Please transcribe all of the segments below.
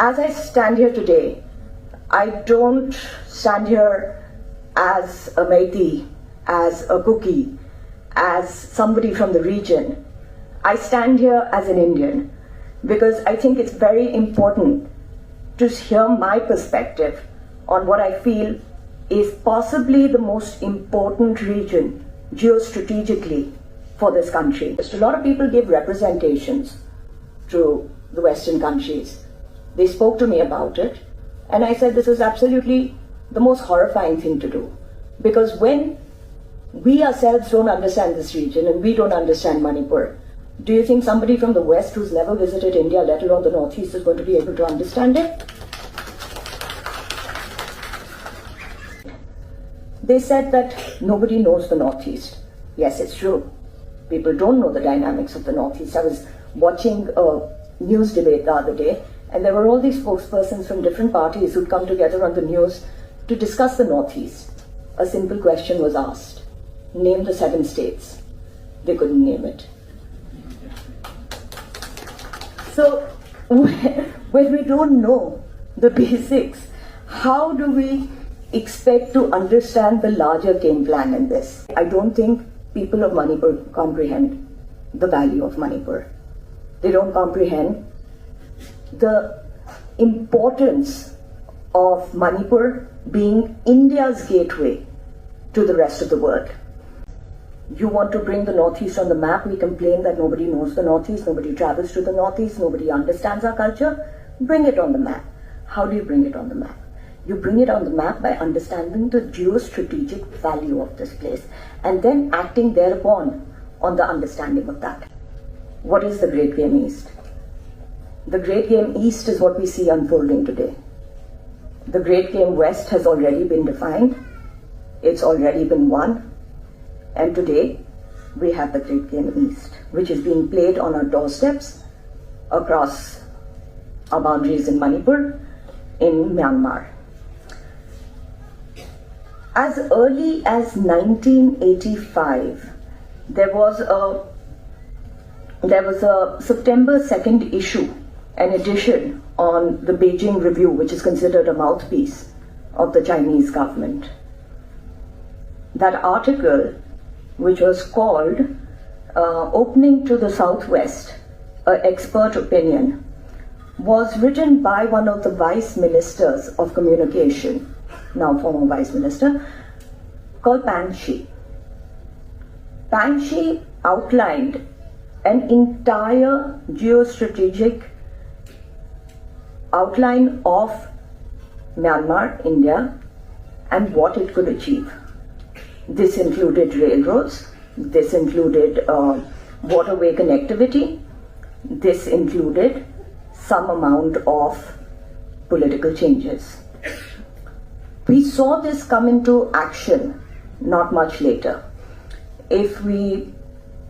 As I stand here today, I don't stand here as a Meitei, as a Kuki, as somebody from the region. I stand here as an Indian because I think it's very important to hear my perspective on what I feel is possibly the most important region geostrategically for this country. A lot of people give representations to the Western countries. They spoke to me about it, and I said this is absolutely the most horrifying thing to do. Because when we ourselves don't understand this region and we don't understand Manipur, do you think somebody from the West who's never visited India, let alone the Northeast, is going to be able to understand it? They said that nobody knows the Northeast. Yes, it's true. People don't know the dynamics of the Northeast. I was watching a news debate the other day, and there were all these spokespersons from different parties who'd come together on the news to discuss the Northeast. A simple question was asked. Name the 7 states. They couldn't name it. So, when we don't know the basics, how do we expect to understand the larger game plan in this? I don't think people of Manipur comprehend the value of Manipur. They don't comprehend the importance of Manipur being India's gateway to the rest of the world. You want to bring the Northeast on the map. We complain that nobody knows the Northeast, nobody travels to the Northeast, nobody understands our culture. Bring it on the map. How do you bring it on the map? You bring it on the map by understanding the geostrategic value of this place and then acting thereupon on the understanding of that. What is the Great Game East? The Great Game East is what we see unfolding today. The Great Game West has already been defined. It's already been won. And today, we have the Great Game East, which is being played on our doorsteps across our boundaries in Manipur, in Myanmar. As early as 1985, there was a September 2nd issue, an edition on the Beijing Review, which is considered a mouthpiece of the Chinese government. That article, which was called Opening to the Southwest, an Expert Opinion, was written by one of the Vice Ministers of Communication, now former Vice Minister, called Pan Shi. Pan Shi outlined an entire geostrategic outline of Myanmar, India, and what it could achieve. This included railroads, this included waterway connectivity, this included some amount of political changes. We saw this come into action not much later. If we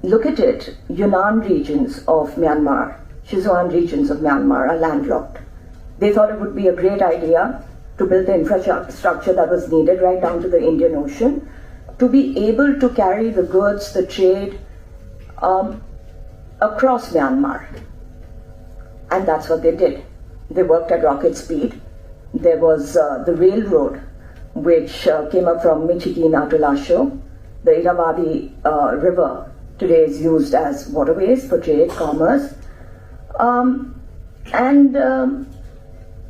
look at it, Yunnan regions of Myanmar, Sichuan regions of Myanmar are landlocked. They thought it would be a great idea to build the infrastructure that was needed right down to the Indian Ocean to be able to carry the goods, the trade across Myanmar. And that's what they did. They worked at rocket speed. There was the railroad, which came up from Michikina to Lasho. The Irrawaddy River today is used as waterways for trade, commerce, and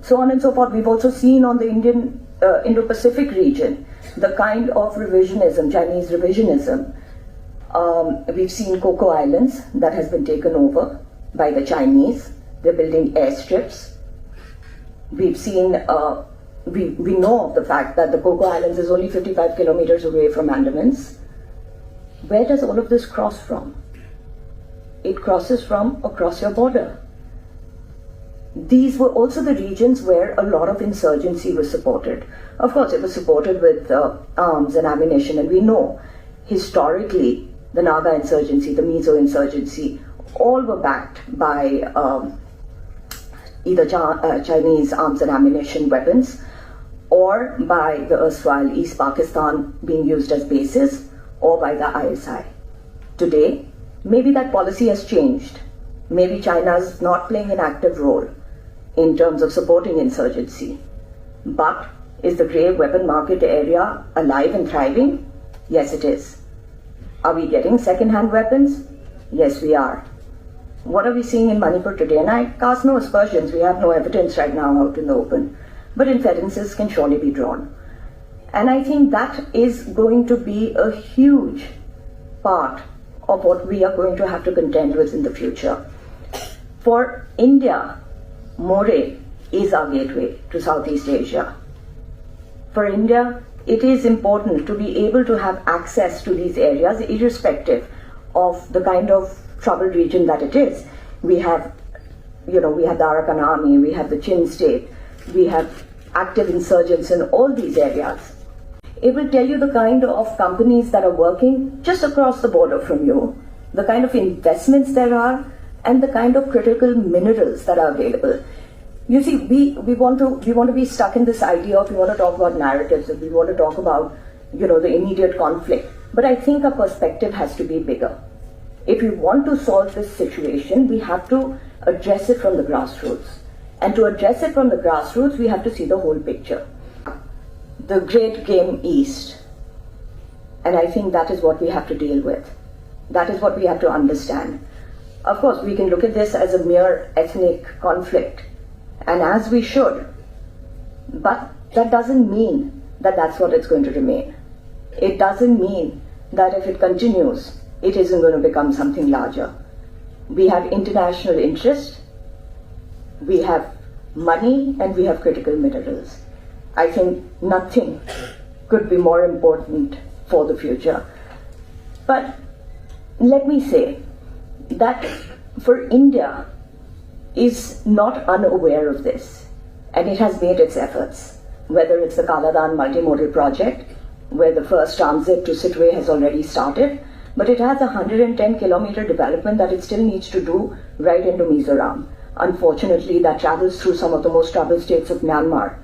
so on and so forth. We've also seen on the Indo-Pacific region the kind of revisionism, Chinese revisionism. We've seen Coco Islands that has been taken over by the Chinese. They're building airstrips. We've seen, we know of the fact that the Coco Islands is only 55 kilometers away from Andamans. Where does all of this cross from? It crosses from across your border. These were also the regions where a lot of insurgency was supported. Of course, it was supported with arms and ammunition, and we know historically the Naga insurgency, the Mizo insurgency, all were backed by either Chinese arms and ammunition weapons or by the erstwhile East Pakistan being used as bases or by the ISI. Today, maybe that policy has changed. Maybe China is not playing an active role in terms of supporting insurgency. But is the grey weapon market area alive and thriving? Yes, it is. Are we getting second-hand weapons? Yes, we are. What are we seeing in Manipur today? And I cast no aspersions. We have no evidence right now out in the open. But inferences can surely be drawn. And I think that is going to be a huge part of what we are going to have to contend with in the future. For India, Moreh is our gateway to Southeast Asia. For India, it is important to be able to have access to these areas irrespective of the kind of troubled region that it is. We have the Arakan army, we have the Chin state, we have active insurgents in all these areas. It will tell you the kind of companies that are working just across the border from you, the kind of investments there are, and the kind of critical minerals that are available. You see, we want to be stuck in this idea of we want to talk about narratives and we want to talk about, the immediate conflict. But I think our perspective has to be bigger. If we want to solve this situation, we have to address it from the grassroots. And to address it from the grassroots, we have to see the whole picture. The great game east. And I think that is what we have to deal with. That is what we have to understand. Of course, we can look at this as a mere ethnic conflict, and as we should. But that doesn't mean that that's what it's going to remain. It doesn't mean that if it continues, it isn't going to become something larger. We have international interest, we have money, and we have critical minerals. I think nothing could be more important for the future. But let me say that for India is not unaware of this, and it has made its efforts, whether it's the Kaladan multimodal project, where the first transit to Sitwe has already started, but it has a 110-kilometer development that it still needs to do right into Mizoram. Unfortunately, that travels through some of the most troubled states of Myanmar,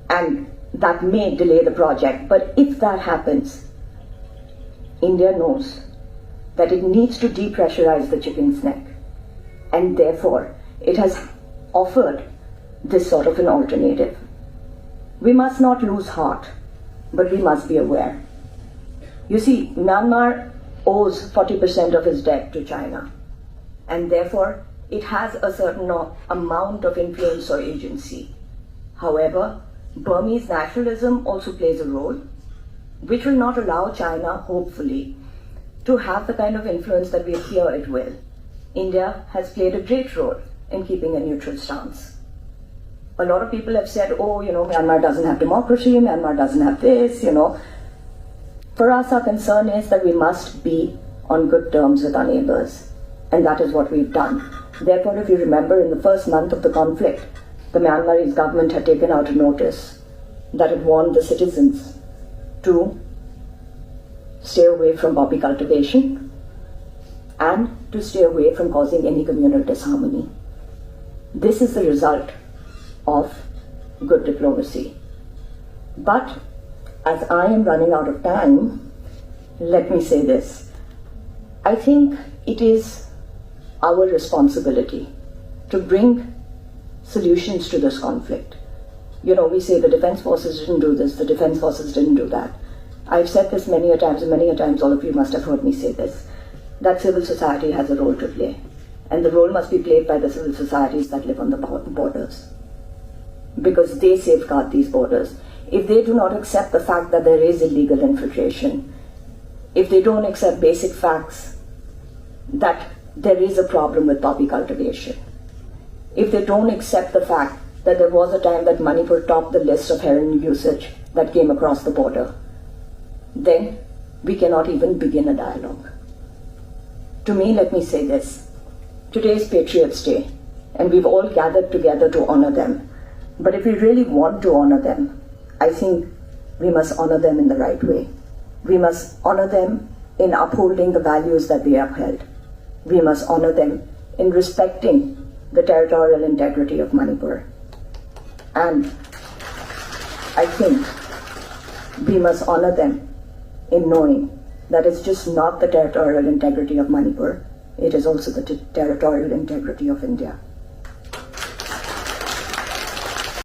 and that may delay the project. But if that happens, India knows that it needs to depressurize the chicken's neck, and therefore it has offered this sort of an alternative. We must not lose heart, but we must be aware. You see, Myanmar owes 40% of its debt to China, and therefore it has a certain amount of influence or agency. However, Burmese nationalism also plays a role, which will not allow China, hopefully, to have the kind of influence that we fear it will. India has played a great role in keeping a neutral stance. A lot of people have said, Myanmar doesn't have democracy, Myanmar doesn't have this, For us, our concern is that we must be on good terms with our neighbors, and that is what we've done. Therefore, if you remember, in the first month of the conflict, the Myanmarese government had taken out a notice that it warned the citizens to stay away from poppy cultivation and to stay away from causing any communal disharmony. This is the result of good diplomacy. But as I am running out of time, let me say this. I think it is our responsibility to bring solutions to this conflict. We say the defense forces didn't do this, the defense forces didn't do that. I've said this many a times, and many a times all of you must have heard me say this, that civil society has a role to play. And the role must be played by the civil societies that live on the borders, because they safeguard these borders. If they do not accept the fact that there is illegal infiltration, if they don't accept basic facts that there is a problem with poppy cultivation, if they don't accept the fact that there was a time that Manipur topped the list of heroin usage that came across the border, then we cannot even begin a dialogue. To me, let me say this. Today is Patriots' Day, and we've all gathered together to honor them. But if we really want to honor them, I think we must honor them in the right way. We must honor them in upholding the values that they upheld. We must honor them in respecting the territorial integrity of Manipur. And I think we must honor them in knowing that it's just not the territorial integrity of Manipur, it is also the territorial integrity of India.